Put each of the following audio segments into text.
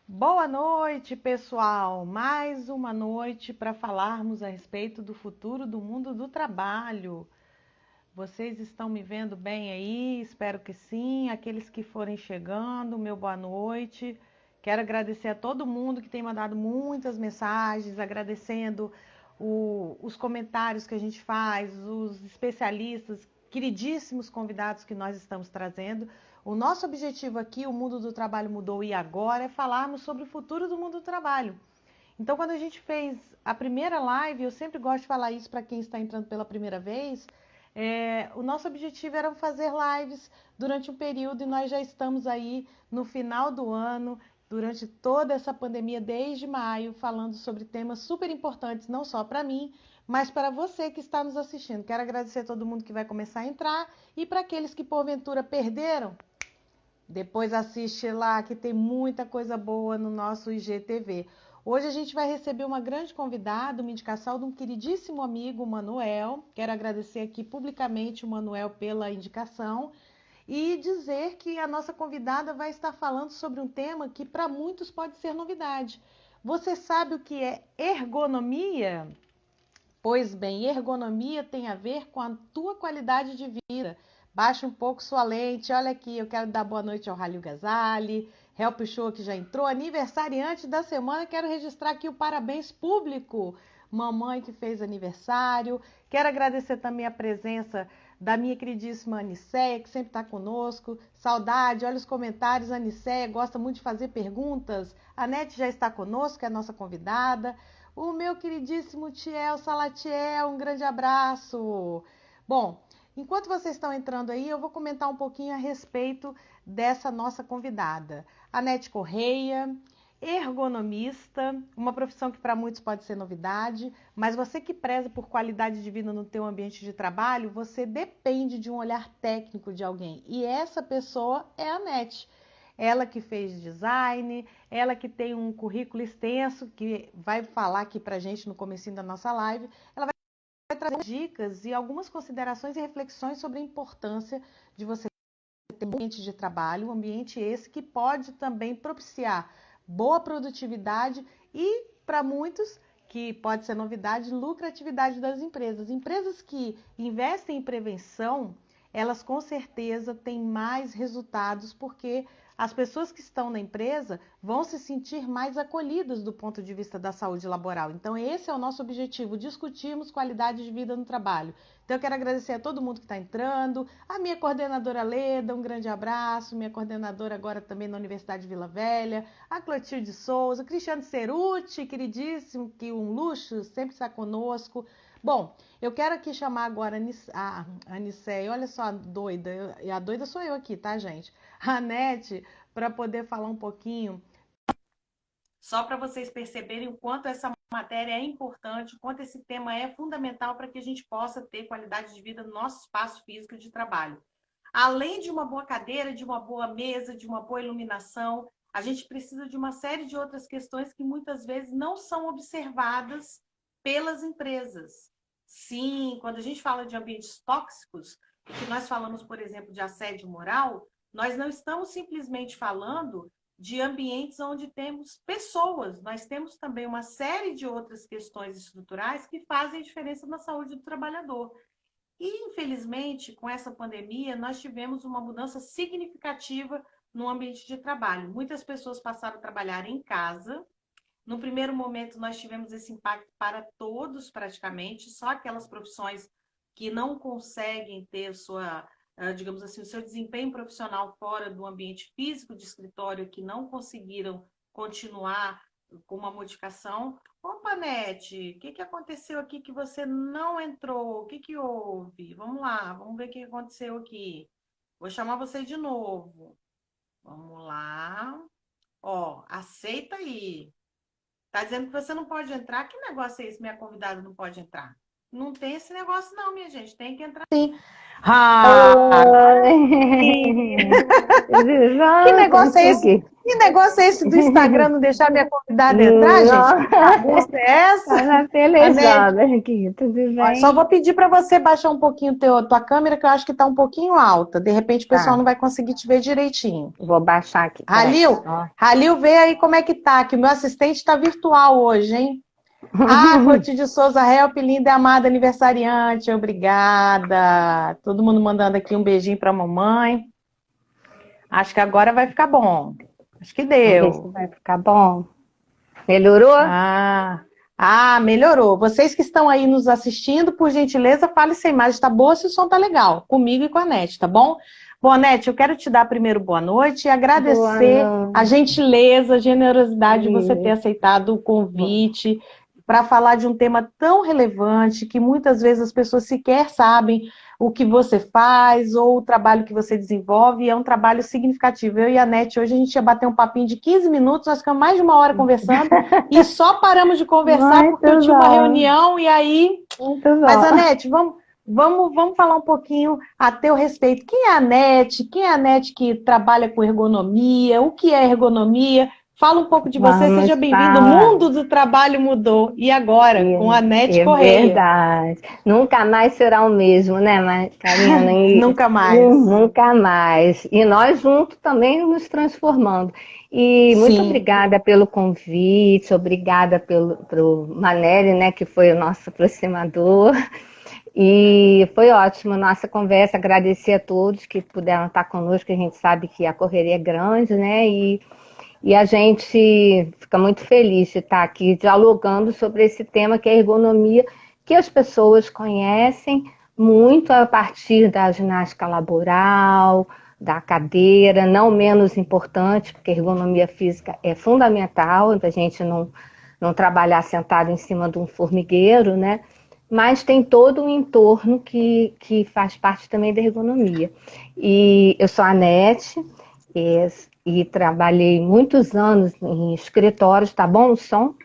Boa noite, pessoal! Mais uma noite para falarmos a respeito do futuro do mundo do trabalho. Vocês estão me vendo bem aí? Espero que sim. Aqueles que forem chegando, meu boa noite. Quero agradecer a todo mundo que tem mandado muitas mensagens, agradecendo os comentários que a gente faz, os especialistas, queridíssimos convidados que nós estamos trazendo. O nosso objetivo aqui, o Mundo do Trabalho Mudou e Agora, é falarmos sobre o futuro do mundo do trabalho. Então, quando a gente fez a primeira live, eu sempre gosto de falar isso para quem está entrando pela primeira vez, o nosso objetivo era fazer lives durante um período e nós já estamos aí no final do ano, durante toda essa pandemia, desde maio, falando sobre temas super importantes, não só para mim, mas para você que está nos assistindo. Quero agradecer a todo mundo que vai começar a entrar e para aqueles que porventura perderam, depois assiste lá que tem muita coisa boa no nosso IGTV. Hoje a gente vai receber uma grande convidada, uma indicação de um queridíssimo amigo, o Manuel. Quero agradecer aqui publicamente o Manuel pela indicação e dizer que a nossa convidada vai estar falando sobre um tema que para muitos pode ser novidade. Você sabe o que é ergonomia? Pois bem, ergonomia tem a ver com a tua qualidade de vida. Baixa um pouco sua lente. Olha aqui, eu quero dar boa noite ao Halil Ghazali, Help Show que já entrou, aniversariante da semana. Quero registrar aqui o parabéns público. Mamãe que fez aniversário. Quero agradecer também a presença da minha queridíssima Anicéia, que sempre está conosco. Saudade, olha os comentários. A Anicéia gosta muito de fazer perguntas. A Nete já está conosco, é a nossa convidada. O meu queridíssimo Tiel Salatiel, um grande abraço. Bom, enquanto vocês estão entrando aí, eu vou comentar um pouquinho a respeito dessa nossa convidada. Anete Correia, ergonomista, uma profissão que para muitos pode ser novidade, mas você que preza por qualidade de vida no teu ambiente de trabalho, você depende de um olhar técnico de alguém. E essa pessoa é a Anete. Ela que fez design, ela que tem um currículo extenso, que vai falar aqui pra gente no comecinho da nossa live, ela vai trazer dicas e algumas considerações e reflexões sobre a importância de você ter um ambiente de trabalho, um ambiente esse que pode também propiciar boa produtividade e, para muitos, que pode ser novidade, lucratividade das empresas. Empresas que investem em prevenção, elas com certeza têm mais resultados, porque as pessoas que estão na empresa vão se sentir mais acolhidas do ponto de vista da saúde laboral. Então, esse é o nosso objetivo, discutirmos qualidade de vida no trabalho. Então, eu quero agradecer a todo mundo que está entrando, a minha coordenadora Leda, um grande abraço, minha coordenadora agora também na Universidade de Vila Velha, a Clotilde Souza, Cristiano Ceruti, queridíssimo, que um luxo, sempre está conosco. Bom, eu quero aqui chamar agora a Aniceia, olha só a doida, e a doida sou eu aqui, tá, gente? A Nete, para poder falar um pouquinho, só para vocês perceberem o quanto essa matéria é importante, o quanto esse tema é fundamental para que a gente possa ter qualidade de vida no nosso espaço físico de trabalho. Além de uma boa cadeira, de uma boa mesa, de uma boa iluminação, a gente precisa de uma série de outras questões que muitas vezes não são observadas pelas empresas. Sim, quando a gente fala de ambientes tóxicos, que nós falamos, por exemplo, de assédio moral, nós não estamos simplesmente falando de ambientes onde temos pessoas, nós temos também uma série de outras questões estruturais que fazem diferença na saúde do trabalhador. E, infelizmente, com essa pandemia, nós tivemos uma mudança significativa no ambiente de trabalho. Muitas pessoas passaram a trabalhar em casa. No primeiro momento, nós tivemos esse impacto para todos, praticamente, só aquelas profissões que não conseguem ter sua, digamos assim, o seu desempenho profissional fora do ambiente físico de escritório, que não conseguiram continuar com uma modificação. Opa, Nete, o que, que aconteceu aqui que você não entrou? O que, que houve? Vamos lá, vamos ver o que aconteceu aqui. Vou chamar você de novo. Vamos lá. Ó, aceita aí. Tá dizendo que você não pode entrar? Que negócio é esse? Minha convidada não pode entrar? Não tem esse negócio, não, minha gente. Tem que entrar sim. Ah, agora sim. Oi! Que Já negócio é esse? consegui. Que negócio é esse do Instagram não deixar minha convidada entrar, gente? Que Nossa, bagunça é essa? tava Anete, pelejando aqui, tudo ó, só bem? vou pedir para você baixar um pouquinho tua câmera, que eu acho que está um pouquinho alta. De repente o pessoal Tá, não vai conseguir te ver direitinho. vou baixar aqui, peraí. Halil, Ó. Halil, vê aí como é que tá, que o meu assistente está virtual hoje, hein? Ah, Clotilde de Souza, help, linda e amada aniversariante, obrigada. Todo mundo mandando aqui um beijinho para a mamãe. Acho que agora vai ficar bom. Acho que Vamos ver se deu. vai ficar bom. Melhorou? Melhorou. Vocês que estão aí nos assistindo, por gentileza, fale se a imagem está boa, se o som tá legal, comigo e com a Nete, tá bom? Bom, Nete, eu quero te dar primeiro boa noite e Boa agradecer a noite. gentileza, a generosidade de você ter Isso. aceitado o convite para falar de um tema tão relevante que muitas vezes as pessoas sequer sabem o que você faz ou o trabalho que você desenvolve, e é um trabalho significativo. Eu e a Nete, hoje a gente ia bater um papinho de 15 minutos, nós ficamos mais de uma hora conversando, e só paramos de conversar porque Muito eu tinha uma bom, reunião e aí. muito Mas, bom. Anete, vamos falar um pouquinho a teu respeito. Quem é a Anete? Quem é a Anete que trabalha com ergonomia? O que é ergonomia? Fala um pouco de você, seja Vamos bem-vindo. O falar. mundo do trabalho mudou. E agora, com a Anete É Correia? verdade. Nunca mais será o mesmo, né, Karina? Nunca mais. Nunca mais. E nós juntos também nos transformando. E muito Sim. obrigada pelo convite, obrigada pro Manelli, né, que foi o nosso aproximador. E foi ótimo nossa conversa. Agradecer a todos que puderam estar conosco. A gente sabe que a correria é grande, né? E a gente fica muito feliz de estar aqui dialogando sobre esse tema que é a ergonomia, que as pessoas conhecem muito a partir da ginástica laboral, da cadeira, não menos importante, porque a ergonomia física é fundamental, para a gente não trabalhar sentado em cima de um formigueiro, né? Mas tem todo um entorno que faz parte também da ergonomia. E eu sou a Anete, e trabalhei muitos anos em escritórios. Tá bom o som?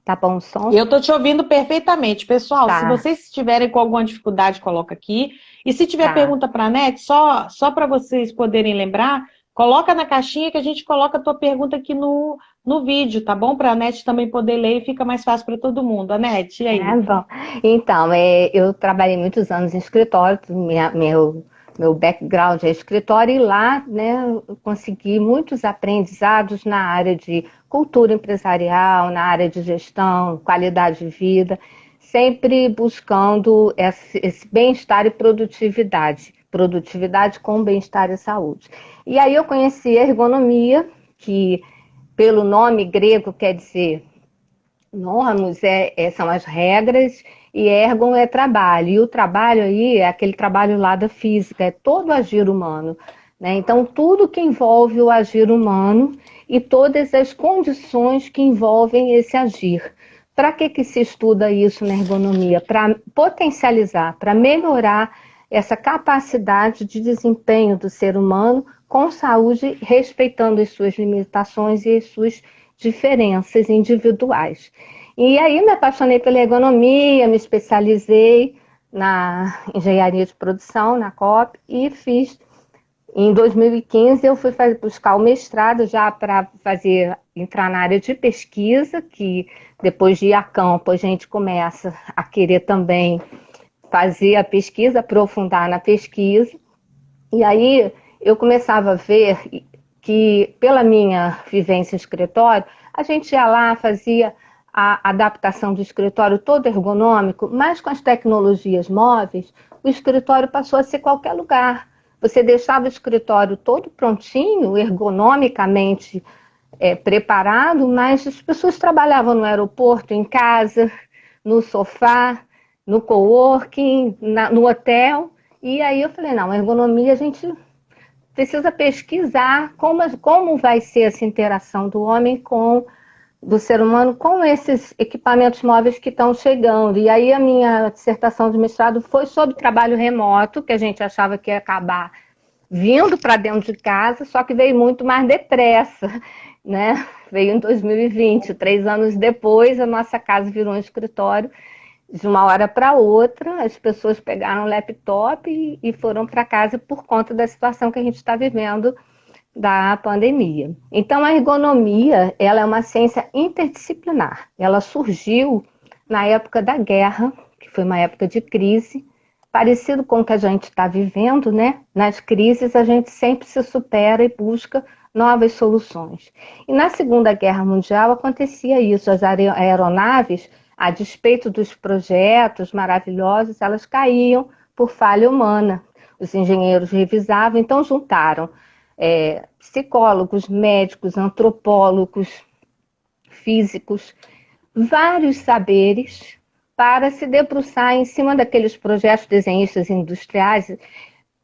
Tá bom o som? Eu estou te ouvindo perfeitamente. Pessoal, se Tá, vocês estiverem com alguma dificuldade, coloca aqui. E se tiver tá. pergunta para a NET, só para vocês poderem lembrar, coloca na caixinha que a gente coloca a tua pergunta aqui no vídeo, tá bom? Para a NET também poder ler e fica mais fácil para todo mundo. Anete, e É aí? bom. Então, eu trabalhei muitos anos em escritório, meu background é escritório, e lá, né, eu consegui muitos aprendizados na área de cultura empresarial, na área de gestão, qualidade de vida, sempre buscando esse bem-estar e produtividade. Produtividade com bem-estar e saúde. E aí eu conheci a ergonomia, que pelo nome grego quer dizer normos são as regras e ergon é trabalho. E o trabalho aí é aquele trabalho lá da física, é todo o agir humano. Né? Então, tudo que envolve o agir humano e todas as condições que envolvem esse agir. Para que se estuda isso na ergonomia? Para potencializar, para melhorar essa capacidade de desempenho do ser humano com saúde, respeitando as suas limitações e as suas diferenças individuais. E aí me apaixonei pela ergonomia, me especializei na engenharia de produção, na COP, e fiz. Em 2015 eu fui buscar o mestrado já para entrar na área de pesquisa, que depois de ir a campo a gente começa a querer também fazer a pesquisa, aprofundar na pesquisa. E aí eu começava a ver que, pela minha vivência em escritório, a gente ia lá, fazia a adaptação do escritório todo ergonômico, mas com as tecnologias móveis, o escritório passou a ser qualquer lugar. Você deixava o escritório todo prontinho, ergonomicamente preparado, mas as pessoas trabalhavam no aeroporto, em casa, no sofá, no coworking, no hotel. E aí eu falei, não, a ergonomia a gente precisa pesquisar como vai ser essa interação do ser humano com esses equipamentos móveis que estão chegando. E aí a minha dissertação de mestrado foi sobre trabalho remoto, que a gente achava que ia acabar vindo para dentro de casa, só que veio muito mais depressa, né? Veio em 2020, 3 anos depois, a nossa casa virou um escritório de uma hora para outra, as pessoas pegaram o laptop e foram para casa por conta da situação que a gente está vivendo da pandemia. Então, a ergonomia, ela é uma ciência interdisciplinar. Ela surgiu na época da guerra, que foi uma época de crise, parecido com o que a gente está vivendo, né? Nas crises, a gente sempre se supera e busca novas soluções. E na Segunda Guerra Mundial acontecia isso, as aeronaves, a despeito dos projetos maravilhosos, elas caíam por falha humana. Os engenheiros revisavam, então juntaram psicólogos, médicos, antropólogos, físicos, vários saberes para se debruçar em cima daqueles projetos desenhistas industriais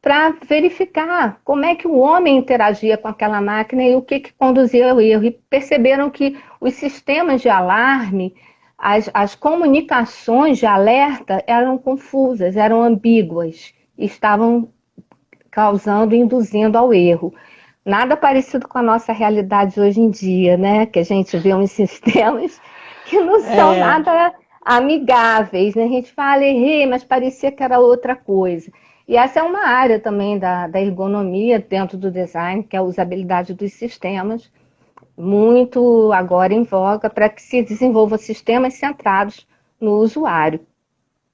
para verificar como é que o homem interagia com aquela máquina e o que conduzia ao erro. E perceberam que os sistemas de alarme, as comunicações de alerta eram confusas, eram ambíguas, e estavam causando, induzindo ao erro. Nada parecido com a nossa realidade hoje em dia, né? Que a gente vê uns sistemas que não são nada amigáveis, né? A gente fala, errei, mas parecia que era outra coisa. E essa é uma área também da ergonomia dentro do design, que é a usabilidade dos sistemas, muito agora em voga para que se desenvolva sistemas centrados no usuário.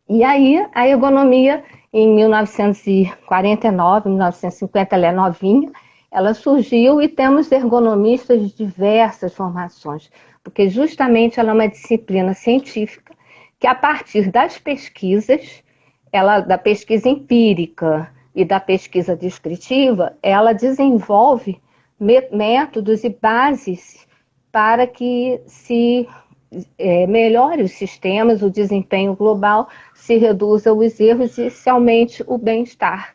E aí, a ergonomia, em 1949, 1950, ela é novinha, ela surgiu e temos ergonomistas de diversas formações, porque justamente ela é uma disciplina científica que, a partir das pesquisas, da pesquisa empírica e da pesquisa descritiva, ela desenvolve métodos e bases para que se melhore os sistemas, o desempenho global, se reduza os erros e se aumente o bem-estar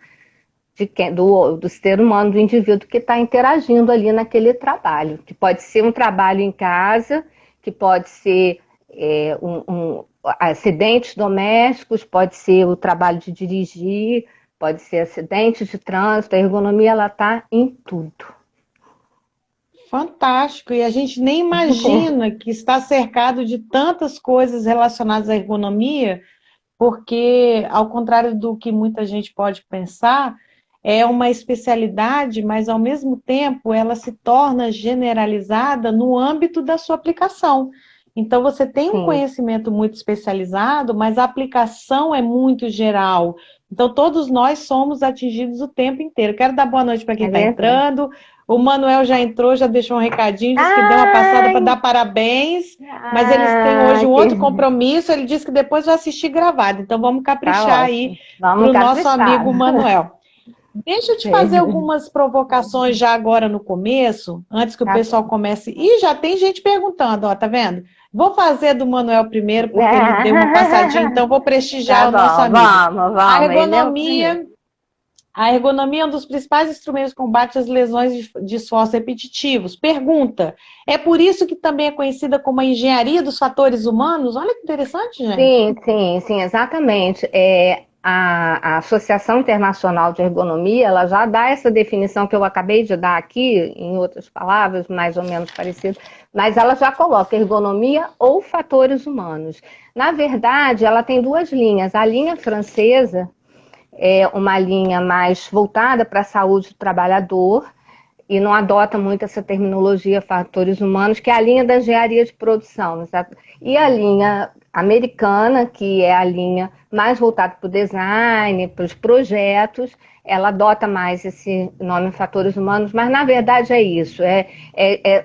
do ser humano, do indivíduo que está interagindo ali naquele trabalho, que pode ser um trabalho em casa, que pode ser acidentes domésticos, pode ser o trabalho de dirigir, pode ser acidentes de trânsito. A ergonomia ela está em tudo. Fantástico, e a gente nem imagina que está cercado de tantas coisas relacionadas à ergonomia, porque, ao contrário do que muita gente pode pensar, é uma especialidade, mas ao mesmo tempo ela se torna generalizada no âmbito da sua aplicação. Então você tem um conhecimento muito especializado, mas a aplicação é muito geral. Então todos nós somos atingidos o tempo inteiro. Quero dar boa noite para quem está entrando. O Manuel já entrou, já deixou um recadinho, disse que deu uma passada para dar parabéns, mas eles têm hoje um outro compromisso, ele disse que depois vai assistir gravado, então vamos caprichar aí para o nosso amigo Manuel. Deixa eu te fazer algumas provocações já agora no começo, antes que o pessoal comece. Ih, já tem gente perguntando, ó, tá vendo? Vou fazer do Manuel primeiro, porque ele deu uma passadinha, então vou prestigiar o nosso amigo. Vamos, A ergonomia é um dos principais instrumentos de combate às lesões de esforços repetitivos. Pergunta, é por isso que também é conhecida como a engenharia dos fatores humanos? Olha que interessante, gente. Sim, exatamente. A Associação Internacional de Ergonomia, ela já dá essa definição que eu acabei de dar aqui, em outras palavras, mais ou menos parecidas, mas ela já coloca ergonomia ou fatores humanos. Na verdade, ela tem duas linhas. A linha francesa é uma linha mais voltada para a saúde do trabalhador e não adota muito essa terminologia fatores humanos, que é a linha da engenharia de produção. Sabe? E a linha americana, que é a linha mais voltada para o design, para os projetos, ela adota mais esse nome fatores humanos, mas na verdade é isso,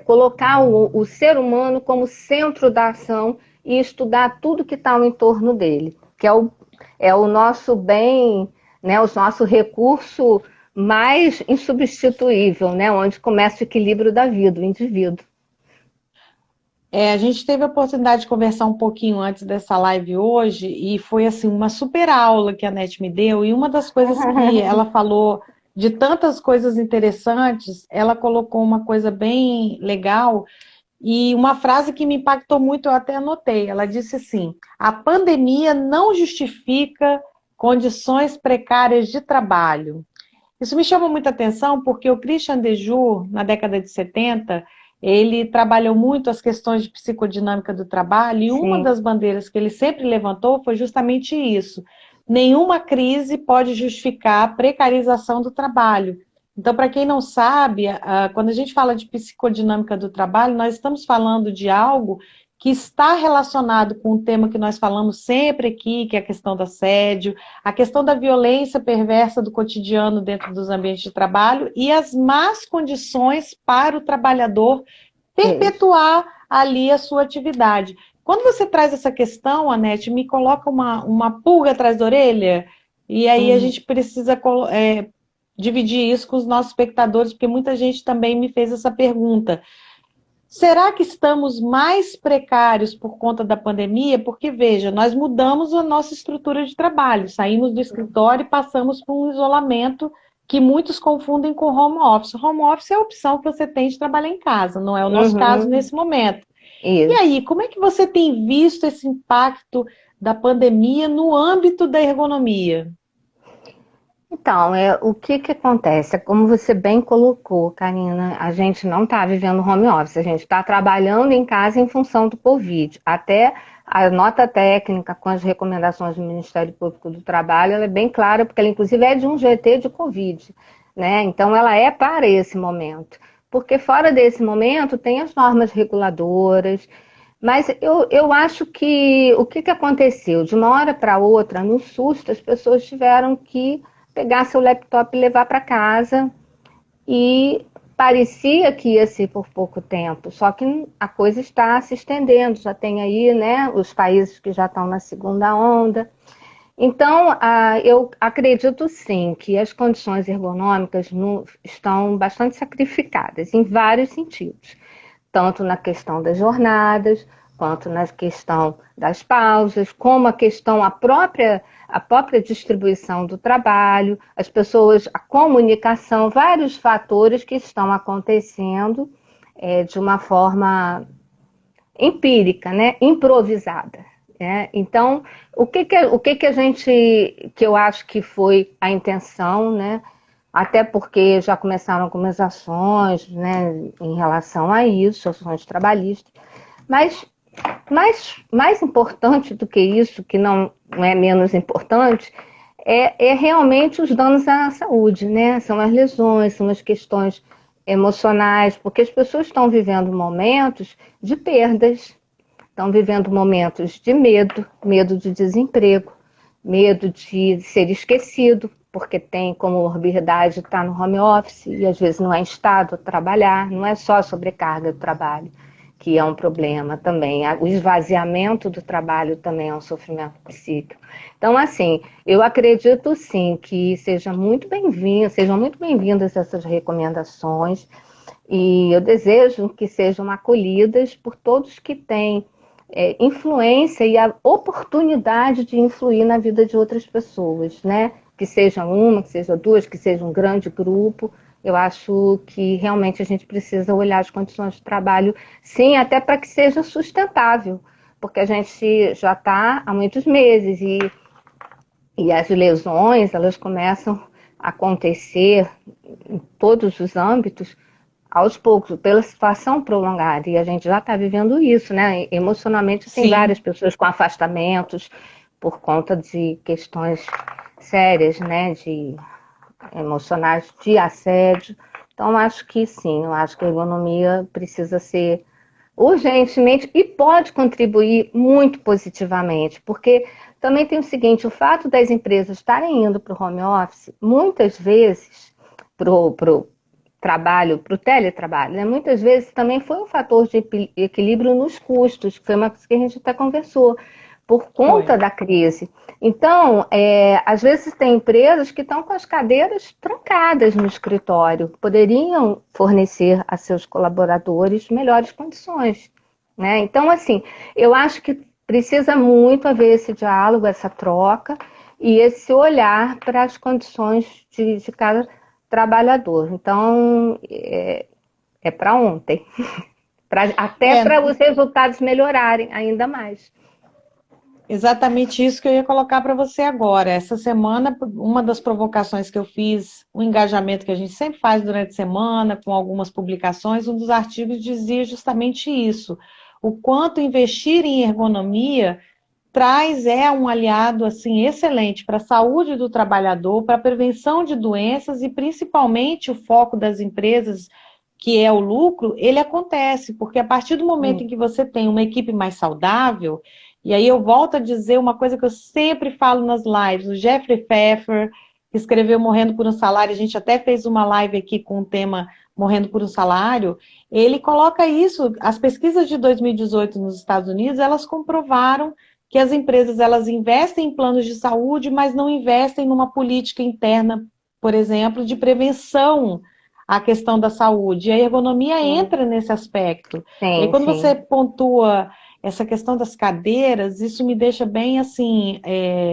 colocar o ser humano como centro da ação e estudar tudo que está ao entorno dele, que é o nosso bem, né, o nosso recurso mais insubstituível, né, onde começa o equilíbrio da vida, do indivíduo. A gente teve a oportunidade de conversar um pouquinho antes dessa live hoje e foi assim uma super aula que a NET me deu, e uma das coisas que ela falou, de tantas coisas interessantes, ela colocou uma coisa bem legal e uma frase que me impactou muito, eu até anotei. Ela disse assim: a pandemia não justifica condições precárias de trabalho. Isso me chama muita atenção porque o Christian Dejour, na década de 70, ele trabalhou muito as questões de psicodinâmica do trabalho, e uma Sim. das bandeiras que ele sempre levantou foi justamente isso. Nenhuma crise pode justificar a precarização do trabalho. Então, para quem não sabe, quando a gente fala de psicodinâmica do trabalho, nós estamos falando de algo que está relacionado com o tema que nós falamos sempre aqui, que é a questão do assédio, a questão da violência perversa do cotidiano dentro dos ambientes de trabalho e as más condições para o trabalhador Isso. perpetuar ali a sua atividade. Quando você traz essa questão, Anete, me coloca uma pulga atrás da orelha, e aí a Uhum. gente precisa dividir isso com os nossos espectadores, porque muita gente também me fez essa pergunta. Será que estamos mais precários por conta da pandemia? Porque, veja, nós mudamos a nossa estrutura de trabalho, saímos do escritório e passamos por um isolamento que muitos confundem com home office. Home office é a opção que você tem de trabalhar em casa, não é o nosso caso Uhum. nesse momento. E Isso. aí, como é que você tem visto esse impacto da pandemia no âmbito da ergonomia? Então, o que que acontece? É como você bem colocou, Karina, a gente não está vivendo home office, a gente está trabalhando em casa em função do Covid. Até a nota técnica com as recomendações do Ministério Público do Trabalho, ela é bem clara, porque ela inclusive é de um GT de Covid, né? Então ela é para esse momento. Porque fora desse momento tem as normas reguladoras, mas eu acho que o que que aconteceu? De uma hora para outra, no susto, as pessoas tiveram que pegar seu laptop e levar para casa, e parecia que ia ser por pouco tempo, só que a coisa está se estendendo, já tem aí, né, os países que já estão na segunda onda. Então, eu acredito sim que as condições ergonômicas estão bastante sacrificadas em vários sentidos, tanto na questão das jornadas, quanto na questão das pausas, como a própria distribuição do trabalho, as pessoas, a comunicação, vários fatores que estão acontecendo de uma forma empírica, né? Improvisada. Né? Então, que eu acho que foi a intenção, né? Até porque já começaram algumas ações, né, em relação a isso, ações trabalhistas, mas mais importante do que isso, que não é menos importante, é realmente os danos à saúde, né? São as lesões, são as questões emocionais, porque as pessoas estão vivendo momentos de perdas, estão vivendo momentos de medo, medo de desemprego, medo de ser esquecido, porque tem comorbidade estar no home office e às vezes não é em estado a trabalhar, não é só a sobrecarga do trabalho que é um problema também, o esvaziamento do trabalho também é um sofrimento psíquico. Então, assim, eu acredito sim que sejam muito bem-vindas essas recomendações, e eu desejo que sejam acolhidas por todos que têm influência e a oportunidade de influir na vida de outras pessoas, né? Que seja uma, que seja duas, que seja um grande grupo. Eu acho que realmente a gente precisa olhar as condições de trabalho, sim, até para que seja sustentável, porque a gente já está há muitos meses e as lesões, elas começam a acontecer em todos os âmbitos, aos poucos, pela situação prolongada, e a gente já está vivendo isso, né? Emocionalmente, tem Sim. várias pessoas com afastamentos por conta de questões sérias, né? De emocionais, de assédio. Então, acho que sim, eu acho que a ergonomia precisa ser urgentemente e pode contribuir muito positivamente, porque também tem o seguinte, o fato das empresas estarem indo para o home office, muitas vezes, para o trabalho, para o teletrabalho, né? Muitas vezes também foi um fator de equilíbrio nos custos, que foi uma coisa que a gente até conversou, por conta Foi. da crise. Então, às vezes tem empresas que estão com as cadeiras trancadas no escritório, poderiam fornecer a seus colaboradores melhores condições, né? Então, assim, eu acho que precisa muito haver esse diálogo, essa troca e esse olhar para as condições de cada trabalhador. Então, é para ontem, até É, para os resultados melhorarem ainda mais. Exatamente isso que eu ia colocar para você agora. Essa semana, uma das provocações que eu fiz, o engajamento que a gente sempre faz durante a semana, com algumas publicações, um dos artigos dizia justamente isso. O quanto investir em ergonomia traz um aliado assim excelente para a saúde do trabalhador, para a prevenção de doenças e principalmente o foco das empresas, que é o lucro, ele acontece, porque a partir do momento em que você tem uma equipe mais saudável, e aí eu volto a dizer uma coisa que eu sempre falo nas lives, o Jeffrey Pfeffer, que escreveu Morrendo por um Salário, a gente até fez uma live aqui com o tema Morrendo por um Salário, ele coloca isso, as pesquisas de 2018 nos Estados Unidos, elas comprovaram que as empresas elas investem em planos de saúde, mas não investem numa política interna, por exemplo, de prevenção à questão da saúde. E a ergonomia Sim, entra nesse aspecto. E aí, sim, quando você sim. pontua essa questão das cadeiras, isso me deixa bem, assim,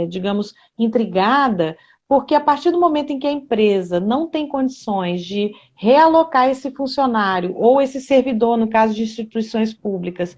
digamos, intrigada, porque a partir do momento em que a empresa não tem condições de realocar esse funcionário ou esse servidor, no caso de instituições públicas,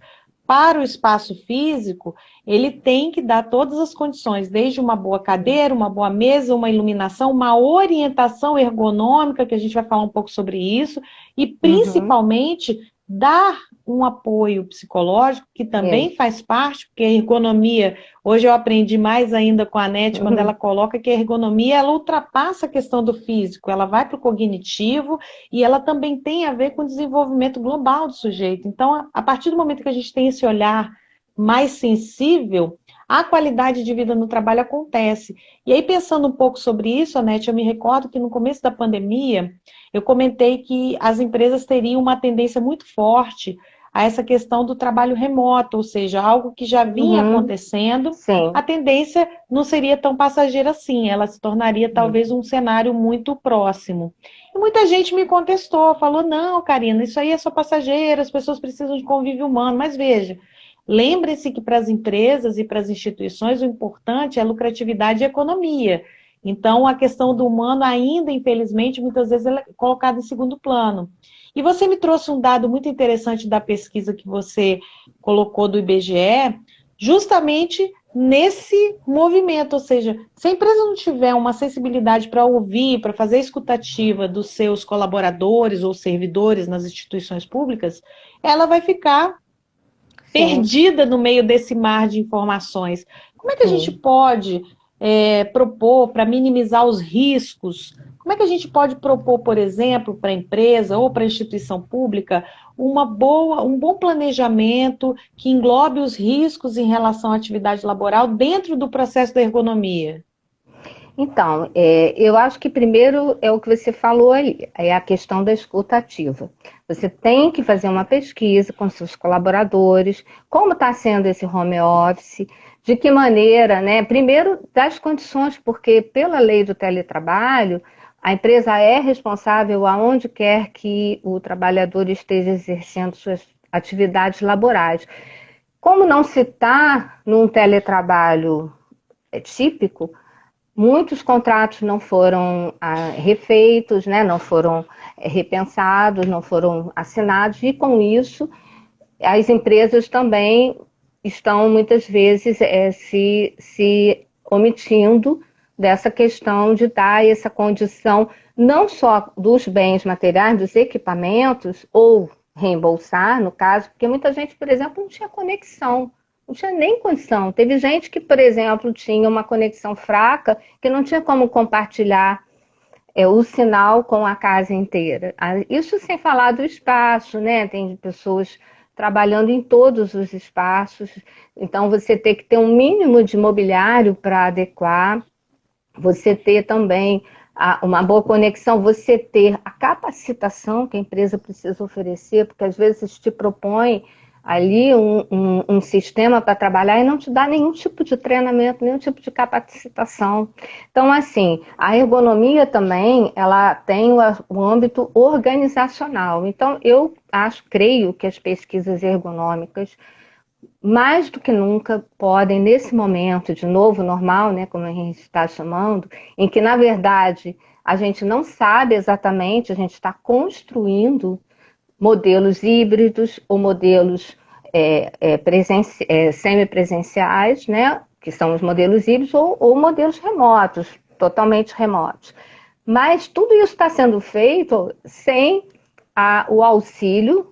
para o espaço físico, ele tem que dar todas as condições, desde uma boa cadeira, uma boa mesa, uma iluminação, uma orientação ergonômica, que a gente vai falar um pouco sobre isso, e Uhum, principalmente dar um apoio psicológico, que também isso. faz parte, porque a ergonomia, hoje eu aprendi mais ainda com a Anete, quando ela coloca que a ergonomia, ela ultrapassa a questão do físico, ela vai para o cognitivo, e ela também tem a ver com o desenvolvimento global do sujeito. Então, a partir do momento que a gente tem esse olhar mais sensível, a qualidade de vida no trabalho acontece. E aí, pensando um pouco sobre isso, Anete, eu me recordo que no começo da pandemia, eu comentei que as empresas teriam uma tendência muito forte a essa questão do trabalho remoto, ou seja, algo que já vinha Uhum, acontecendo, a sim. tendência não seria tão passageira assim, ela se tornaria talvez um cenário muito próximo. E muita gente me contestou, falou: não, Karina, isso aí é só passageiro, as pessoas precisam de convívio humano. Mas veja, lembre-se que para as empresas e para as instituições o importante é a lucratividade e a economia. Então, a questão do humano ainda, infelizmente, muitas vezes ela é colocada em segundo plano. E você me trouxe um dado muito interessante da pesquisa que você colocou do IBGE, justamente nesse movimento, ou seja, se a empresa não tiver uma sensibilidade para ouvir, para fazer a escutativa dos seus colaboradores ou servidores nas instituições públicas, ela vai ficar Sim, perdida no meio desse mar de informações. Como é que a gente sim. pode propor para minimizar os riscos? Como é que a gente pode propor, por exemplo, para a empresa ou para a instituição pública, um bom planejamento que englobe os riscos em relação à atividade laboral dentro do processo da ergonomia? Então, eu acho que primeiro é o que você falou ali, é a questão da escuta ativa. Você tem que fazer uma pesquisa com seus colaboradores, como está sendo esse home office, de que maneira, né? Primeiro, das condições, porque pela lei do teletrabalho, a empresa é responsável aonde quer que o trabalhador esteja exercendo suas atividades laborais. Como não se está num teletrabalho típico, muitos contratos não foram refeitos, né, não foram repensados, não foram assinados, e com isso as empresas também estão muitas vezes se omitindo dessa questão de dar essa condição não só dos bens materiais, dos equipamentos, ou reembolsar, no caso, porque muita gente, por exemplo, não tinha conexão, não tinha nem condição. Teve gente que, por exemplo, tinha uma conexão fraca, que não tinha como compartilhar o sinal com a casa inteira. Isso sem falar do espaço, né? Tem pessoas trabalhando em todos os espaços, então você tem que ter um mínimo de mobiliário para adequar, você ter também uma boa conexão, você ter a capacitação que a empresa precisa oferecer, porque às vezes te propõe ali um sistema para trabalhar e não te dá nenhum tipo de treinamento, nenhum tipo de capacitação. Então, assim, a ergonomia também, ela tem o âmbito organizacional. Então, eu creio que as pesquisas ergonômicas mais do que nunca podem, nesse momento de novo normal, né, como a gente está chamando, em que, na verdade, a gente não sabe exatamente, a gente está construindo modelos híbridos ou modelos semipresenciais, né, que são os modelos híbridos, ou modelos remotos, totalmente remotos. Mas tudo isso está sendo feito sem o auxílio,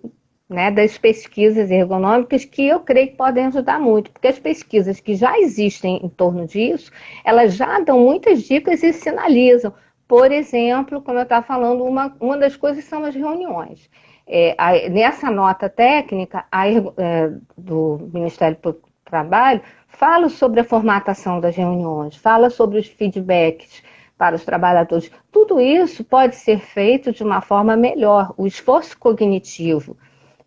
né, das pesquisas ergonômicas, que eu creio que podem ajudar muito, porque as pesquisas que já existem em torno disso, elas já dão muitas dicas e sinalizam. Por exemplo, como eu estava falando, uma das coisas são as reuniões. Nessa nota técnica do Ministério do Trabalho, fala sobre a formatação das reuniões, fala sobre os feedbacks para os trabalhadores. Tudo isso pode ser feito de uma forma melhor. O esforço cognitivo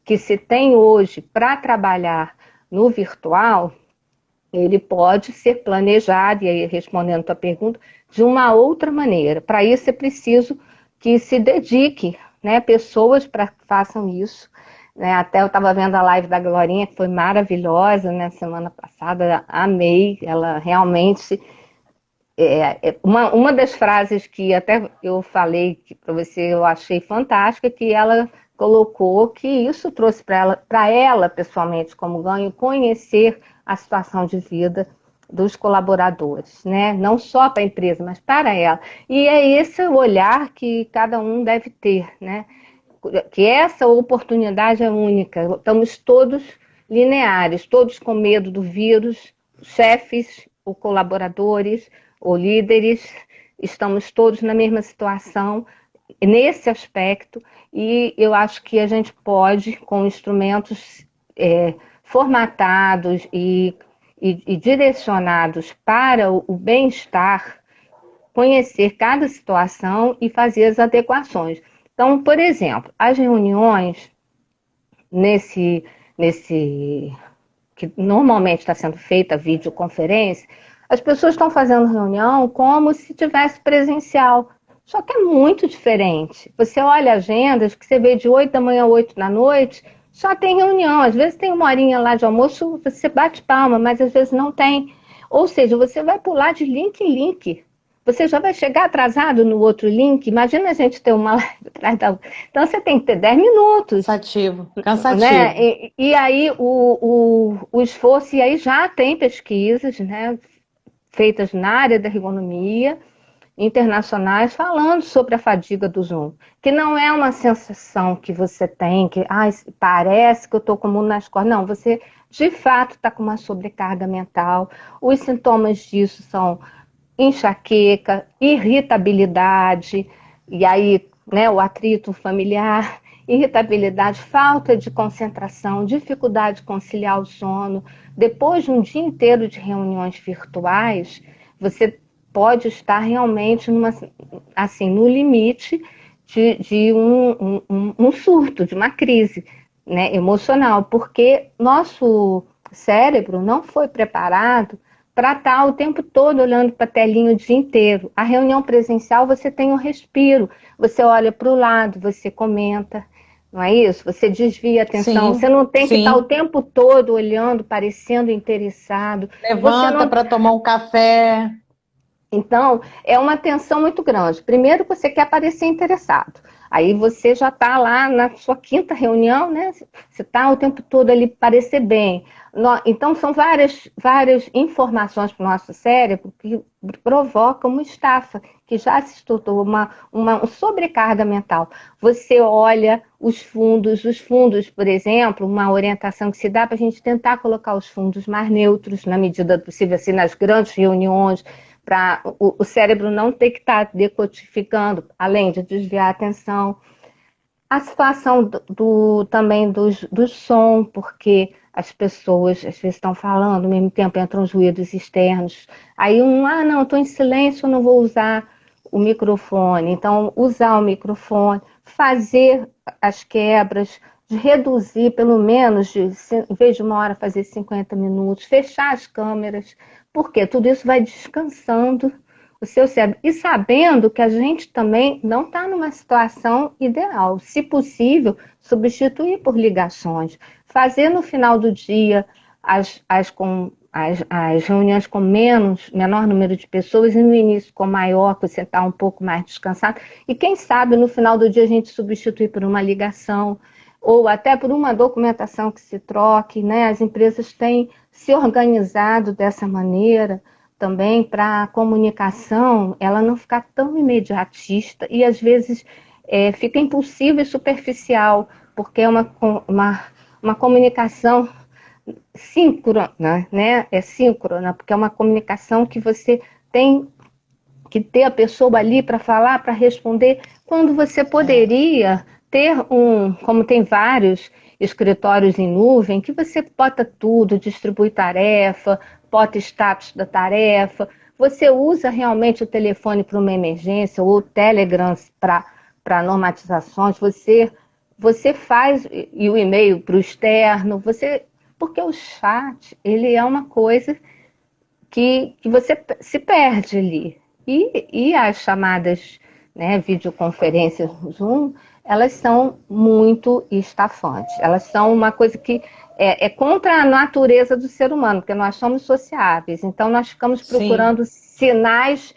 que se tem hoje para trabalhar no virtual, ele pode ser planejado, e aí respondendo a tua pergunta, de uma outra maneira. Para isso é preciso que se dedique, né, pessoas para que façam isso. Né? Até eu estava vendo a live da Glorinha, que foi maravilhosa, né, semana passada, amei, ela realmente... uma das frases que até eu falei para você, eu achei fantástica, que ela colocou que isso trouxe para ela pessoalmente como ganho, conhecer a situação de vida dos colaboradores, né? Não só para a empresa, mas para ela. E é esse o olhar que cada um deve ter, né? Que essa oportunidade é única. Estamos todos lineares, todos com medo do vírus, chefes, ou colaboradores, ou líderes, estamos todos na mesma situação nesse aspecto, e eu acho que a gente pode, com instrumentos formatados e direcionados para o bem-estar, conhecer cada situação e fazer as adequações. Então, por exemplo, as reuniões que normalmente está sendo feita videoconferência, as pessoas estão fazendo reunião como se tivesse presencial. Só que é muito diferente. Você olha agendas que você vê de 8 da manhã a 8 da noite, só tem reunião. Às vezes tem uma horinha lá de almoço, você bate palma, mas às vezes não tem. Ou seja, você vai pular de link em link. Você já vai chegar atrasado no outro link. Imagina a gente ter uma live atrás da outra. Então você tem que ter 10 minutos. Cansativo. Né? E aí o esforço, e aí já tem pesquisas, né, feitas na área da ergonomia, internacionais, falando sobre a fadiga do Zoom, que não é uma sensação que você tem, que parece que eu estou com o mundo nas costas. Não, você de fato está com uma sobrecarga mental. Os sintomas disso são enxaqueca, irritabilidade, e aí, né, o atrito familiar, irritabilidade, falta de concentração, dificuldade de conciliar o sono. Depois de um dia inteiro de reuniões virtuais, você pode estar realmente no limite de um surto, de uma crise, né, emocional, porque nosso cérebro não foi preparado para estar o tempo todo olhando para a telinha o dia inteiro. A reunião presencial você tem um respiro, você olha para o lado, você comenta, não é isso? Você desvia a atenção, Sim, você não tem que sim. estar o tempo todo olhando, parecendo interessado. Levanta para tomar um café. Então, é uma tensão muito grande. Primeiro, você quer parecer interessado. Aí você já está lá na sua quinta reunião, né? Você está o tempo todo ali parecer bem. Então, são várias informações para o nosso cérebro que provocam uma estafa, que já se tornou uma sobrecarga mental. Você olha os fundos, por exemplo, uma orientação que se dá para a gente tentar colocar os fundos mais neutros, na medida do possível, assim, nas grandes reuniões, para o cérebro não ter que estar decodificando, além de desviar a atenção. A situação também do som, porque as pessoas às vezes estão falando, ao mesmo tempo entram os ruídos externos. Aí não, estou em silêncio, não vou usar o microfone. Então, usar o microfone, fazer as quebras, de reduzir pelo menos, em vez de uma hora, fazer 50 minutos, fechar as câmeras, porque tudo isso vai descansando o seu cérebro. E sabendo que a gente também não está numa situação ideal. Se possível, substituir por ligações. Fazer no final do dia as reuniões com menor número de pessoas e no início com maior, para você estar um pouco mais descansado. E quem sabe no final do dia a gente substituir por uma ligação. ou até por uma documentação que se troque, né? As empresas têm se organizado dessa maneira também para a comunicação ela não ficar tão imediatista e às vezes fica impulsiva e superficial, porque é uma comunicação síncrona, né? É síncrona, porque é uma comunicação que você tem que ter a pessoa ali para falar, para responder, quando você poderia ter como tem vários escritórios em nuvem, que você bota tudo, distribui tarefa, bota status da tarefa, você usa realmente o telefone para uma emergência, ou o Telegram para normatizações, você faz, e o e-mail para o externo, porque o chat, ele é uma coisa que você se perde ali. E as chamadas, né, videoconferências Zoom, elas são muito estafantes. Elas são uma coisa que é contra a natureza do ser humano, porque nós somos sociáveis. Então, nós ficamos procurando sinais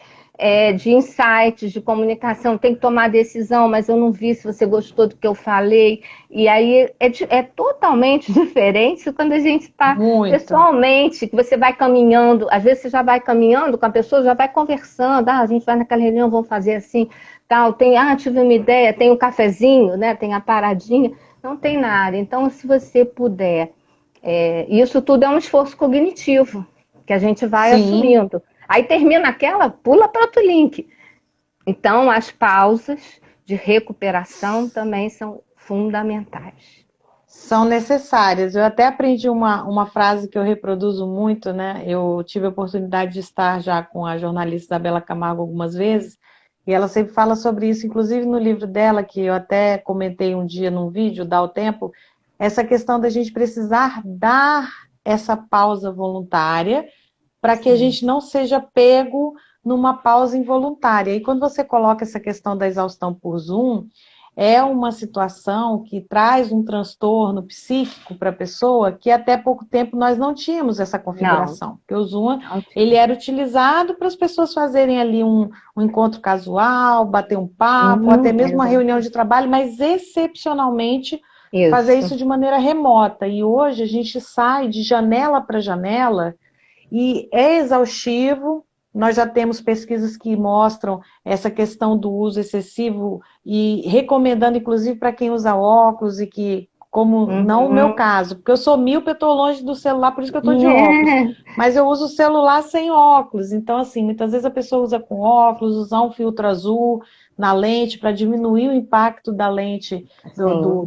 de insights, de comunicação. Tem que tomar decisão, mas eu não vi se você gostou do que eu falei. E aí é totalmente diferente quando a gente está pessoalmente, que você vai caminhando, às vezes você já vai caminhando com a pessoa, já vai conversando, a gente vai naquela reunião, vamos fazer assim, tal, tive uma ideia, tem um cafezinho, né? Tem a paradinha, não tem nada. Então, se você puder, isso tudo é um esforço cognitivo, que a gente vai assumindo. Aí termina pula para outro link. Então, as pausas de recuperação também são fundamentais. São necessárias. Eu até aprendi uma frase que eu reproduzo muito, né? Eu tive a oportunidade de estar já com a jornalista Isabela Camargo algumas vezes, e ela sempre fala sobre isso, inclusive no livro dela, que eu até comentei um dia num vídeo, Dá o Tempo, essa questão da gente precisar dar essa pausa voluntária para que a gente não seja pego numa pausa involuntária. E quando você coloca essa questão da exaustão por Zoom, é uma situação que traz um transtorno psíquico para a pessoa que até pouco tempo nós não tínhamos essa configuração. Porque o Zoom, ele era utilizado para as pessoas fazerem ali um encontro casual, bater um papo, ou até mesmo uma reunião de trabalho, mas excepcionalmente fazer isso de maneira remota. E hoje a gente sai de janela para janela e é exaustivo. Nós já temos pesquisas que mostram essa questão do uso excessivo e recomendando, inclusive, para quem usa óculos e que, como não o meu caso, porque eu sou míope, eu estou longe do celular, por isso que eu estou de óculos. Mas eu uso o celular sem óculos. Então, assim, muitas vezes a pessoa usa com óculos, usar um filtro azul na lente para diminuir o impacto da lente,